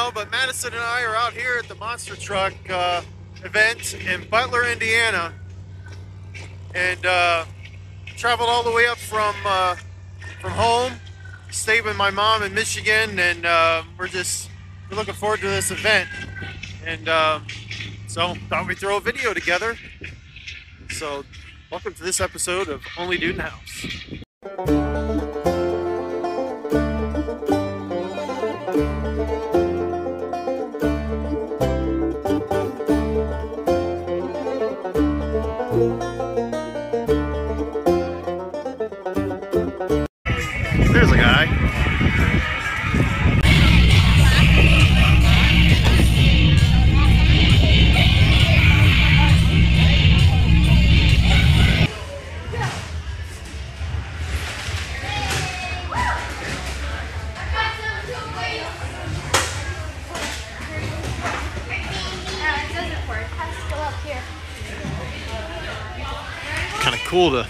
know, but Madison and I are out here at the monster truck event in Butler, Indiana, and traveled all the way up from home. Stayed with my mom in Michigan, and we're looking forward to this event, and so thought we'd throw a video together. So welcome to this episode of Only Dude in the House. There's a guy. Kind of cool to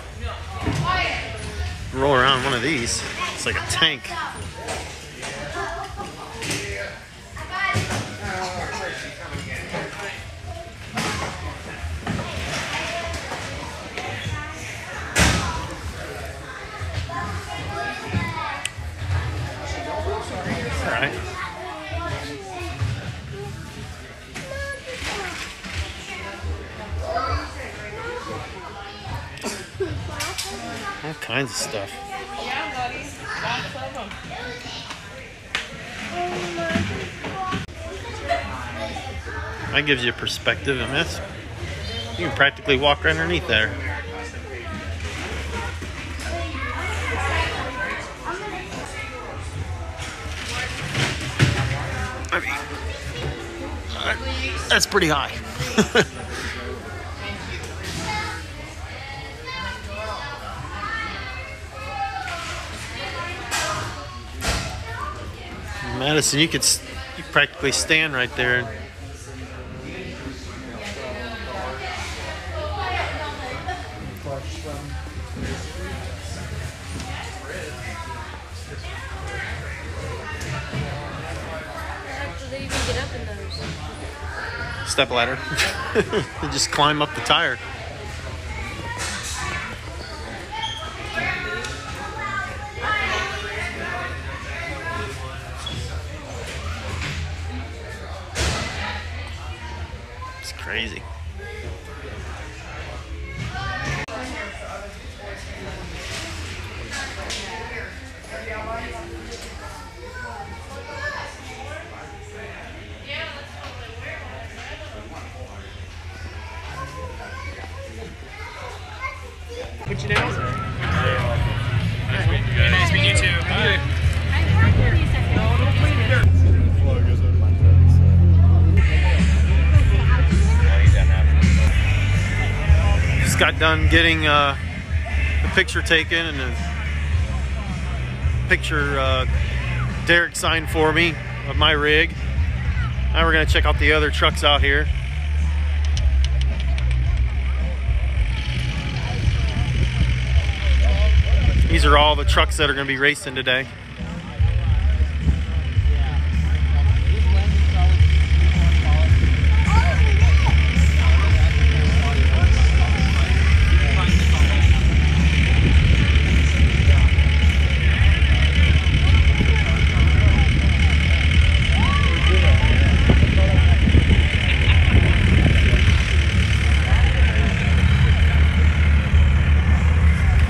roll around one of these. It's like a tank. All right. All kinds of stuff. Yeah, buddy. Lots of them. That gives you a perspective, and this you can practically walk right underneath there. I mean, that's pretty high. Madison, you practically stand right there. Do they even get up in those? Step ladder. They just climb up the tire. It's crazy. Put your nails in. Nice to meet you too. Bye. Just got done getting the picture taken, and the picture Derek signed for me of my rig. Now we're gonna check out the other trucks out here. These are all the trucks that are going to be racing today.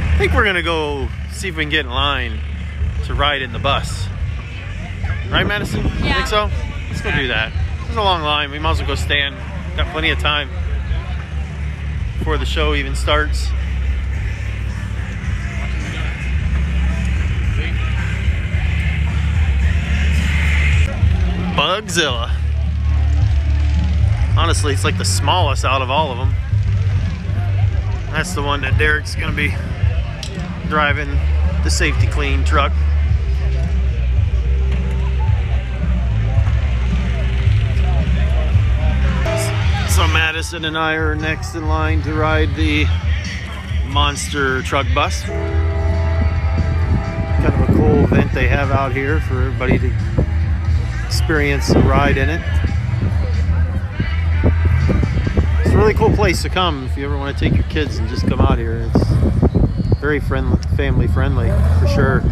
I think we're going to go see if we can get in line to ride in the bus. Right, Madison? Yeah. You think so? Let's go do that. There's a long line. We might as well go stand. Got plenty of time before the show even starts. Bugzilla. Honestly, it's like the smallest out of all of them. That's the one that Derek's gonna be driving, the safety clean truck. So Madison and I are next in line to ride the monster truck bus. Kind of a cool event they have out here for everybody to experience a ride in it. It's a really cool place to come if you ever want to take your kids and just come out here. It's very friendly, family friendly for sure.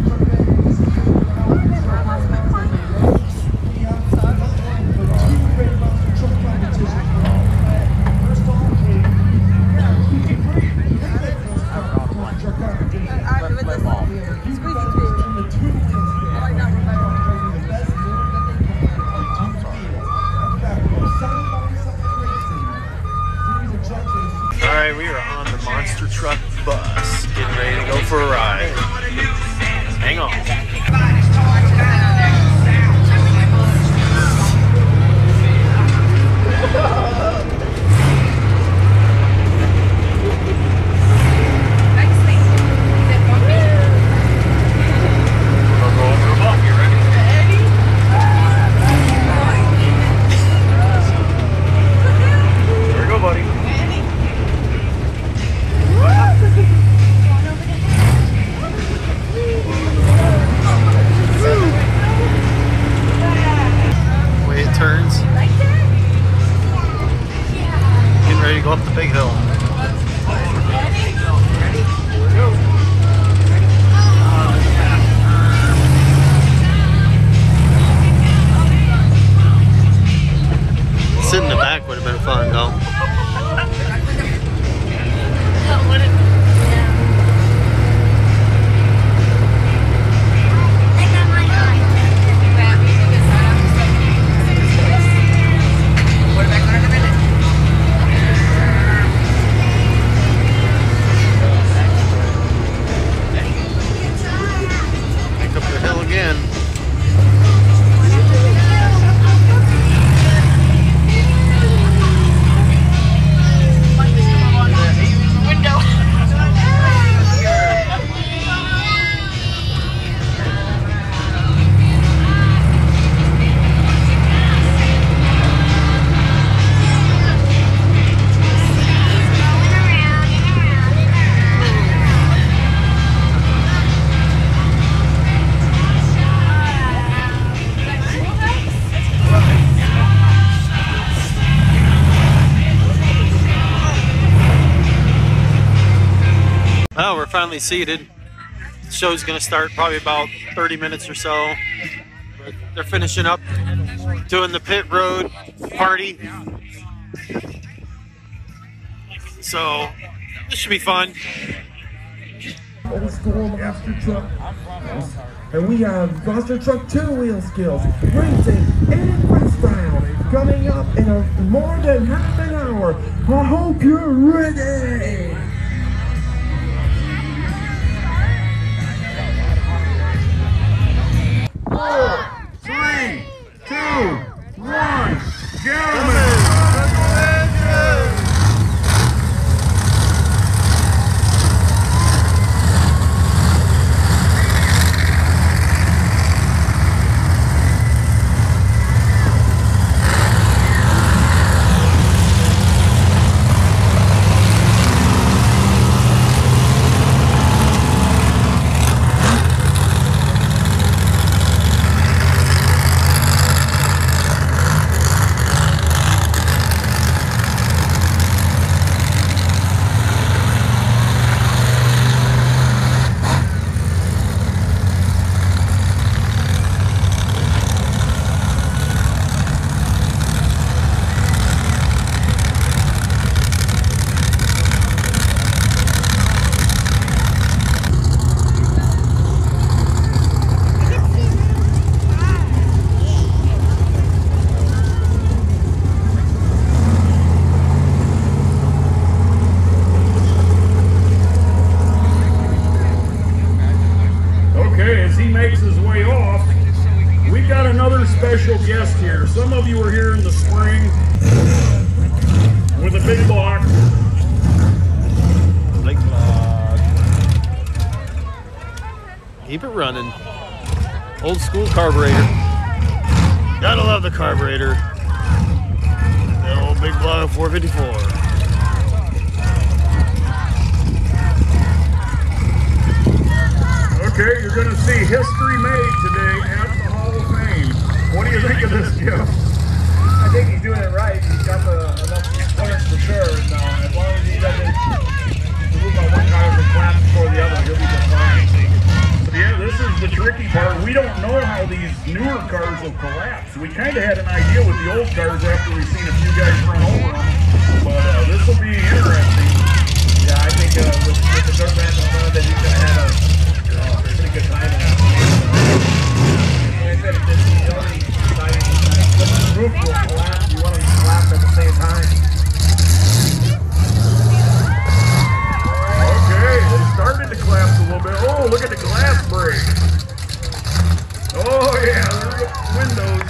Alright, we are on the monster truck bus, getting ready to go for a ride. Hang on. Go up the big hill. Sit in the back would have been fun though. Well, we're finally seated. The show's gonna start probably about 30 minutes or so. But they're finishing up doing the pit road party. So this should be fun. Old school monster truck. And we have monster truck 2-wheel skills, racing and freestyle coming up in more than half an hour. I hope you're ready. 4, 3, 2, 1, gentlemen. Special guest here. Some of you were here in the spring with a big block. Big block. Keep it running. Old school carburetor. Gotta love the carburetor. The old big block 454. Okay, you're going to see history made today at the Hall of Fame. What do you think of this, Jeff? I think he's doing it right. He's got enough clearance for sure. And, as long as he doesn't move on one tire and collapse before the other, he'll be just fine. Yeah, this is the tricky part. We don't know how these newer cars will collapse. We kind of had an idea with the old cars after we've seen a few guys run over them. But this will be interesting. Yeah, I think with the dirt back in front of it, he's going to have a pretty good time. Like I said, it's just the only deciding when the roof will collapse, you want them to collapse at the same time. Okay, they started to collapse a little bit. Oh, look at the glass break. Oh, yeah, there are windows.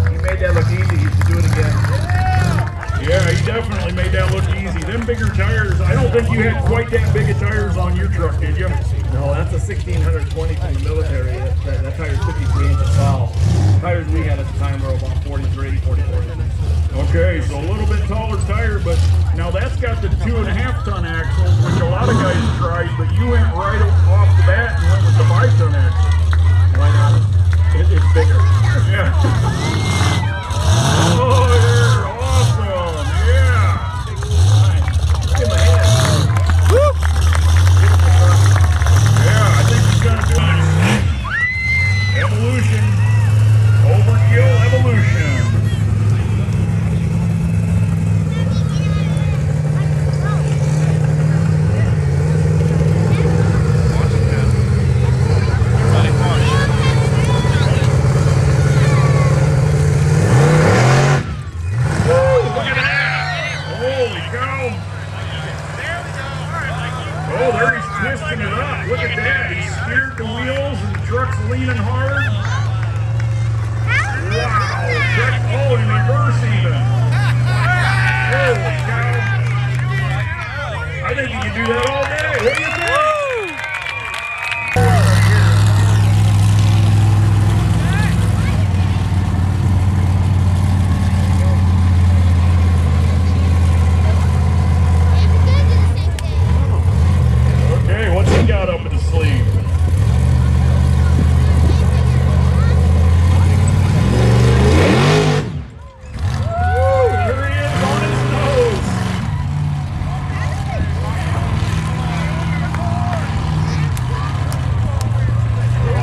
He made that look easy. He should do it again. Yeah, he definitely made that look easy. Them bigger tires, I don't think you had quite that big of tires on your truck, did you? No, that's a 1620 from the military. That tire's 53 inches tall. Tires we had at the time were about 43, 44 inches. Okay, so a little bit taller tire, but now that's got the 2.5 ton axles, which a lot of guys tried, but you went right off the bat and went with the 5 ton axle. Why not? It's bigger. Yeah. Oh, you're awesome. Yeah. Look at my hand. Woo. Yeah, I think he's gonna do it. Evolution. Overkill evolution. Oh, there he's twisting it up. Look at that. He steered the wheels and the truck's leaning hard. Wow. Check. Oh, in reverse even. Holy cow. I think you can do that all day. What do you think? What's he got up in his sleeve? Woo, there he is on his nose.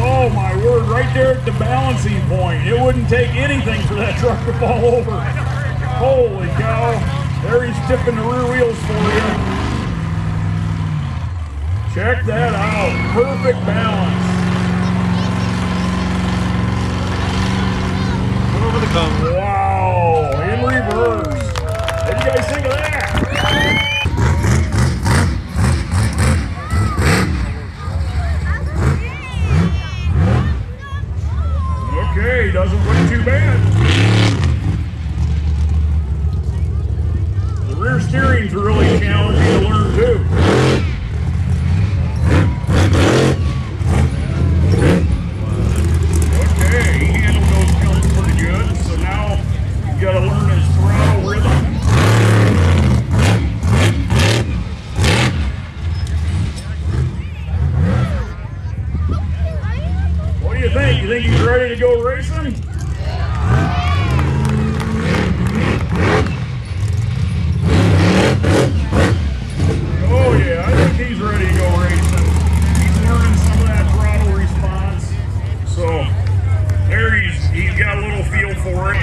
Oh my word, right there at the balancing point. It wouldn't take anything for that truck to fall over. Holy cow. There he's tipping the rear wheels for you. Check that out. Perfect balance. Over the cover. Wow. In reverse. What do you guys think of that? Okay, doesn't look too bad. The rear steering's really challenging to learn too. Okay, he handled those jumps pretty good, so now you've got to learn his throttle rhythm. What do you think? You think he's ready to go racing? Oh yeah, I think he's ready to go racing. He's learning some of that throttle response. So there he's got a little feel for it.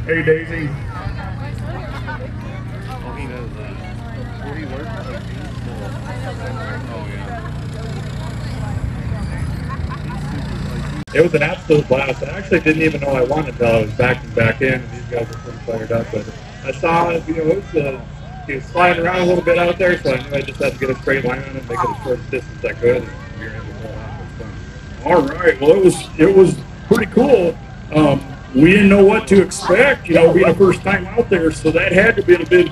Hey, Daisy. Oh, he knows that. Where he works? Oh, yeah. it was an absolute blast. I actually didn't even know I won until I was backing back in, and these guys were pretty fired up. But I saw, he was sliding around a little bit out there, so I knew I just had to get a straight line on him, make it as short a distance I could, and we were able to pull off. All right. Well, it was pretty cool. We didn't know what to expect, being the first time out there, so that had to be a big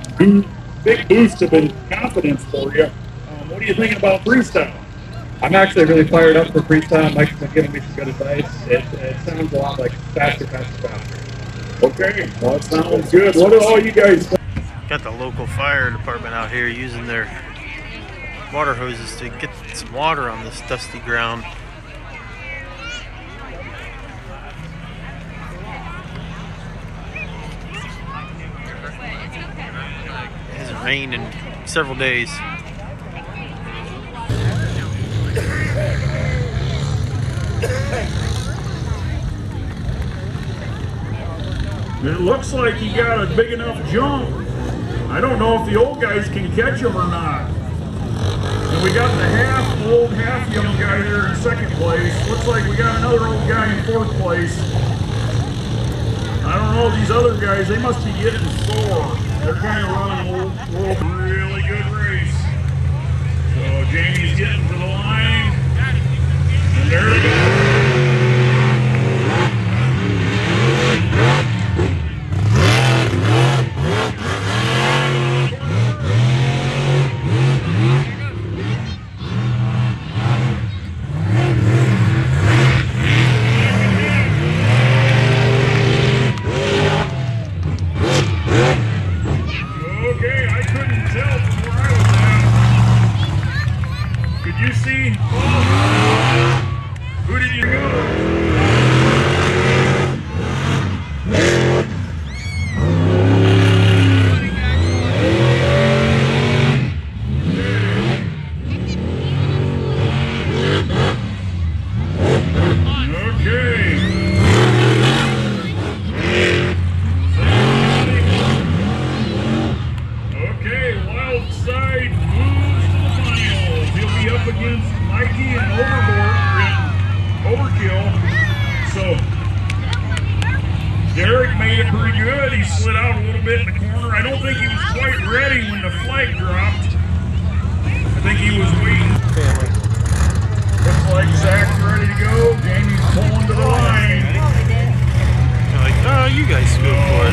boost of confidence for you. What are you thinking about freestyle? I'm actually really fired up for freestyle. Mike's been giving me some good advice. It sounds a lot like faster. Okay, well, that sounds good. What do all you guys think? Got the local fire department out here using their water hoses to get some water on this dusty ground. It hasn't rained in several days. It looks like he got a big enough jump. I don't know if the old guys can catch him or not. And we got the half old, half young guy there in second place. Looks like we got another old guy in fourth place. I don't know, these other guys, they must be getting sore. They're kind of running a little really good race. So Jamie's getting to the line. And there we go. You see? Who did you go? Okay, Wild Side moves to the finals. He'll be up against Mikey and Overkill. So Derek made it pretty good. He slid out a little bit in the corner. I don't think he was quite ready when the flag dropped. I think he was waiting. Looks like Zach's ready to go. Jamie's pulling to the line. You're like, oh, you guys go for it.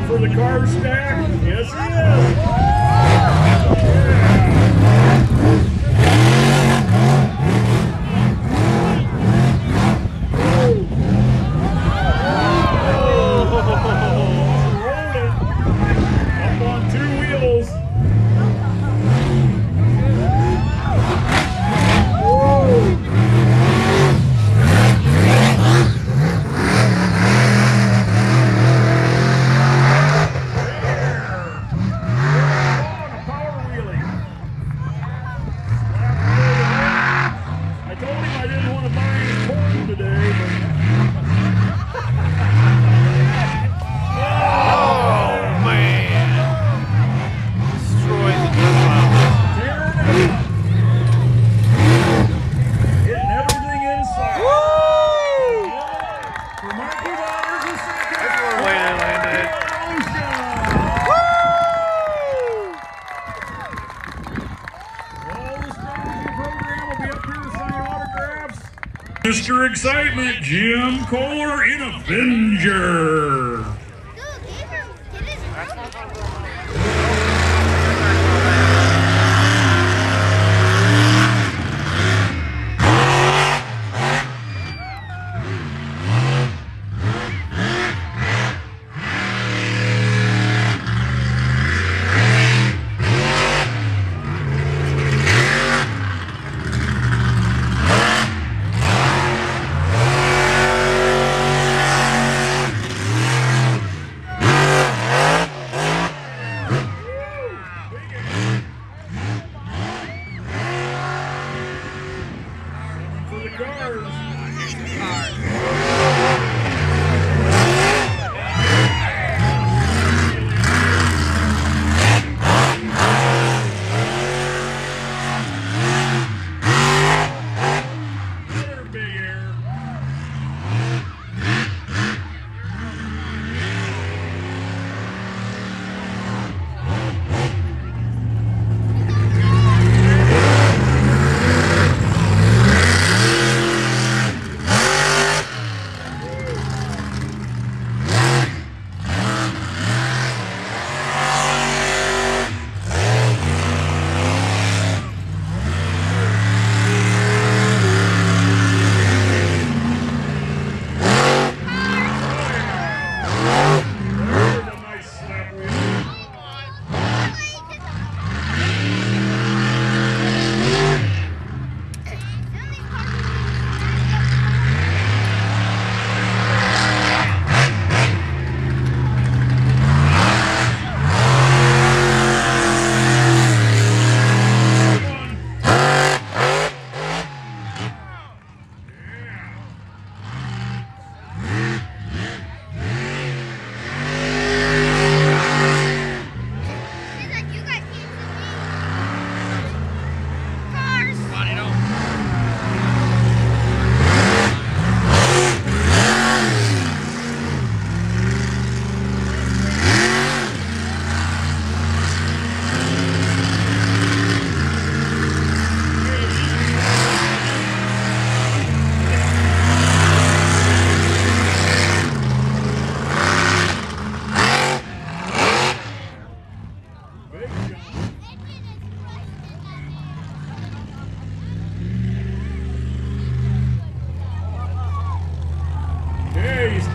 For the car stack? Yes, he Up on two wheels. Power wheeling. Mr. Excitement, Jim Kohler in Avenger.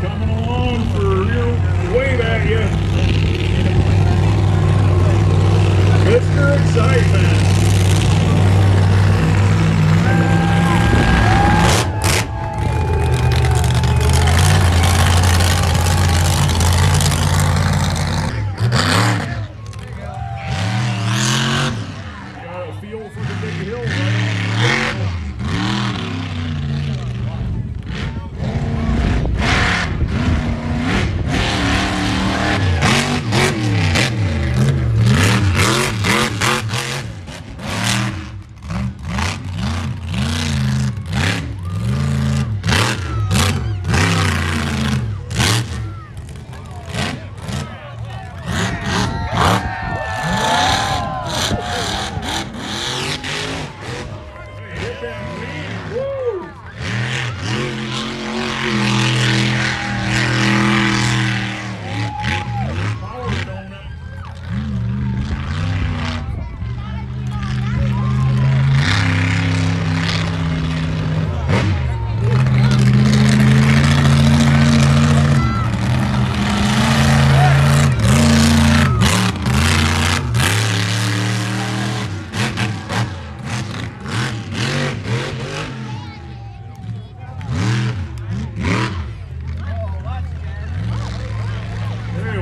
Coming along for real wave at you. Mr. Excitement. Got a feel for the big hill, right?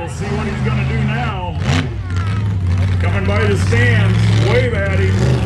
See what he's going to do now. Coming by the stands, wave at him.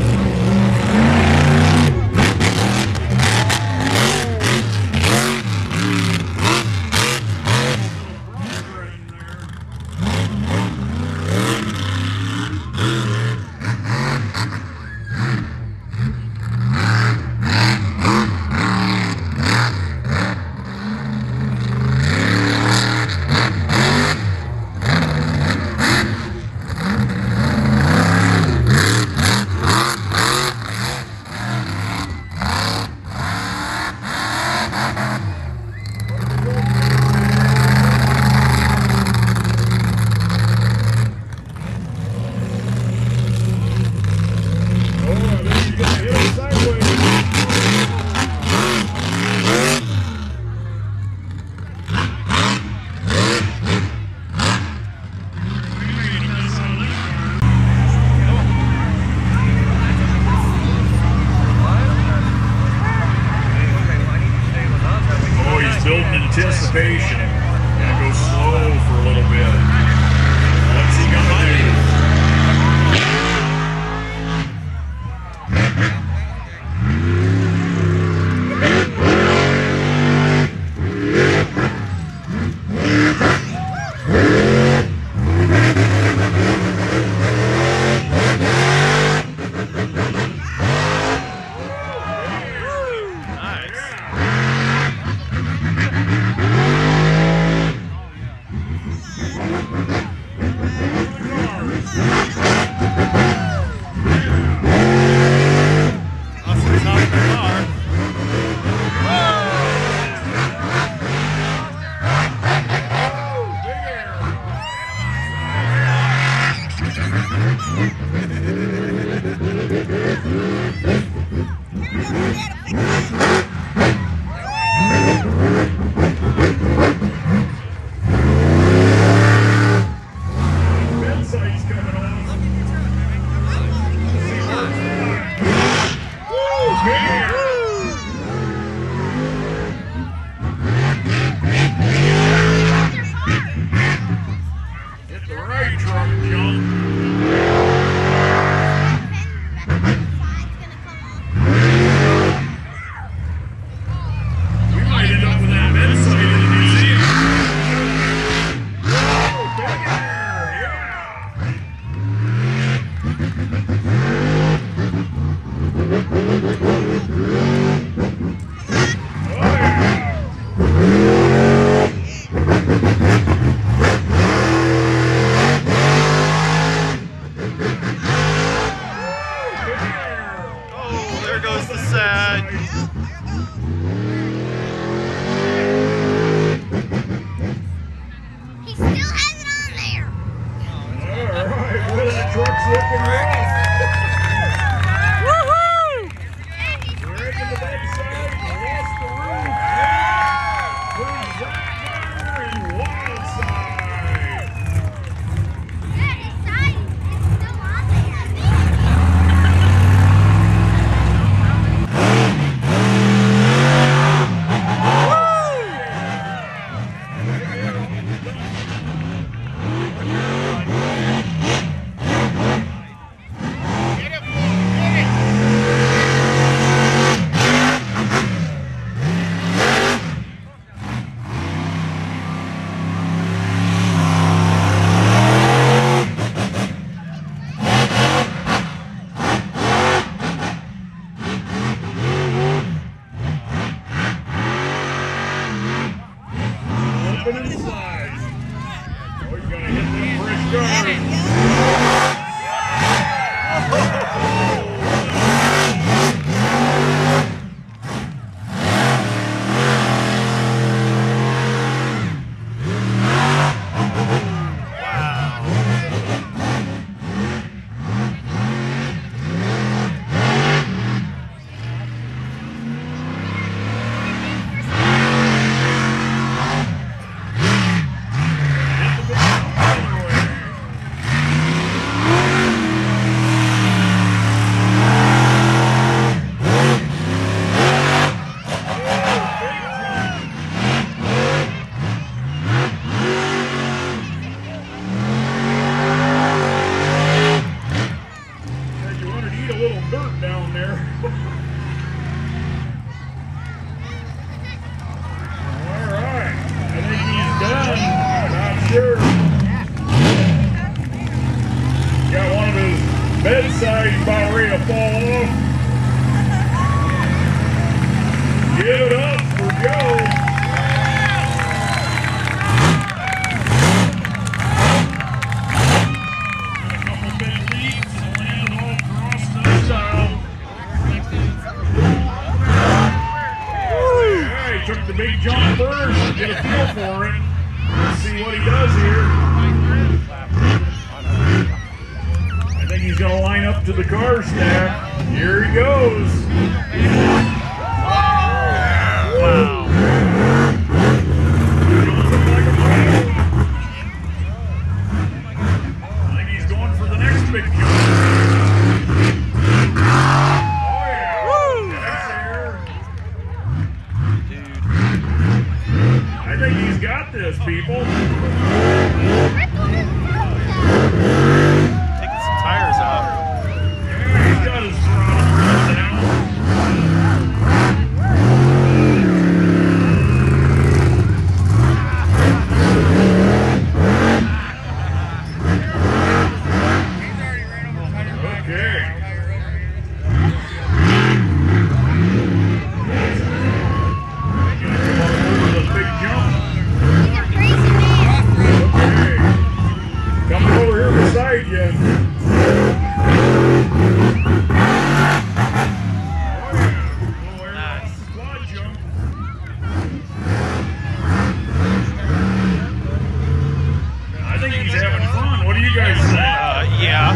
yeah.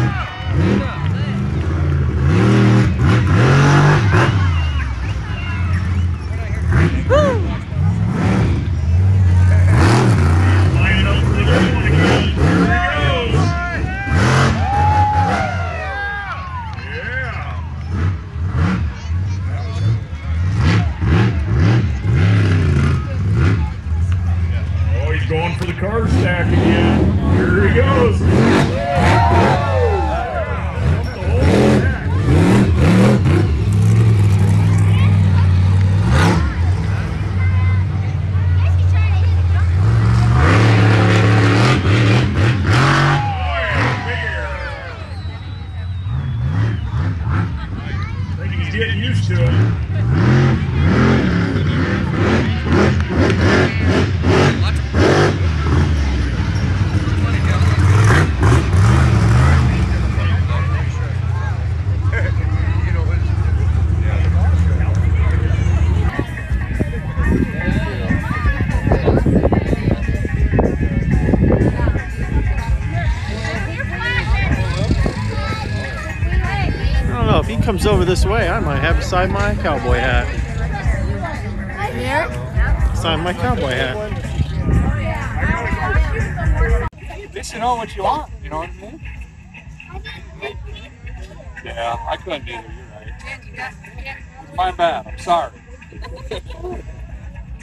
Lining up for the good one again. Here he goes. Yeah. Oh, he's going for the car stack again. Here he goes. Getting used to it. If he comes over this way, I might have beside my cowboy hat. Beside my cowboy hat. At least you know what you want, you know what I mean? Yeah, I couldn't either, you're right. It's my bad, I'm sorry.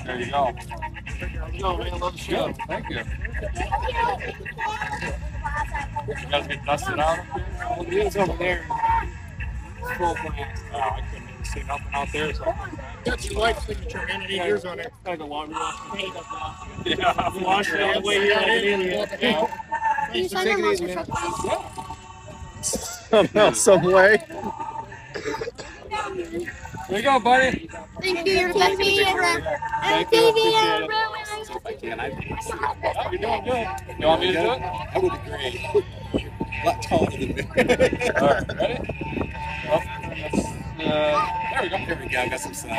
There you go. No, man, I love the show. Good, thank you. You guys get dusted out up here? Well, the wheel's over there. It's full blast. No, I couldn't even see nothing out there, so. Got your wife's signature, man. I need yours on there. Gotta go laundry wash. Yeah, Wash it all the way here like an idiot. Thanks for taking it easy, man. Somehow, some way. There you go, buddy. Thank you. You're the best teacher. Thank you, appreciate it. You're doing good. You want me to do it? That would be great. A lot taller than me. All right, ready? Oh, there we go. Here we go. I got some sun.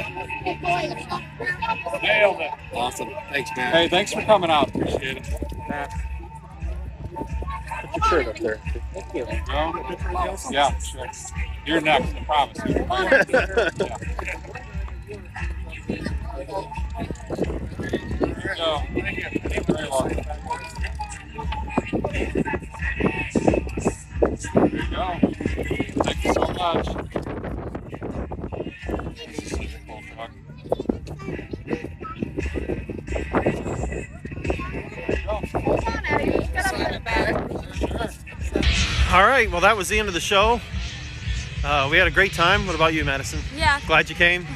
Nailed it. Awesome. Thanks, man. Hey, thanks for coming out. Appreciate it. Put your shirt up there. Thank you. Yeah, sure. You're next, I promise. Yeah. Here you go. Thank you. You're very welcome. There you go. Thank you so much. All right, well, that was the end of the show. We had a great time. What about you, Madison? Yeah. Glad you came?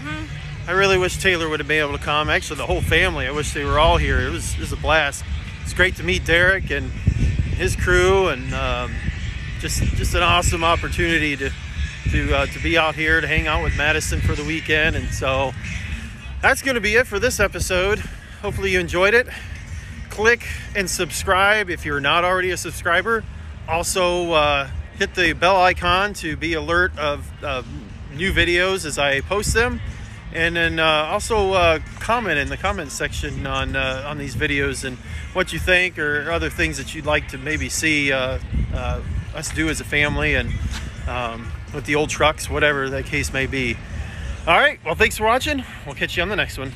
I really wish Taylor would have been able to come. Actually, the whole family. I wish they were all here. It was a blast. It's great to meet Derek and his crew, and just an awesome opportunity to be out here to hang out with Madison for the weekend. And so that's going to be it for this episode. Hopefully you enjoyed it. Click and subscribe if you're not already a subscriber. Also, hit the bell icon to be alert of new videos as I post them. And then also comment in the comment section on these videos and what you think or other things that you'd like to maybe see us do as a family and with the old trucks, whatever that case may be. All right, well, thanks for watching. We'll catch you on the next one.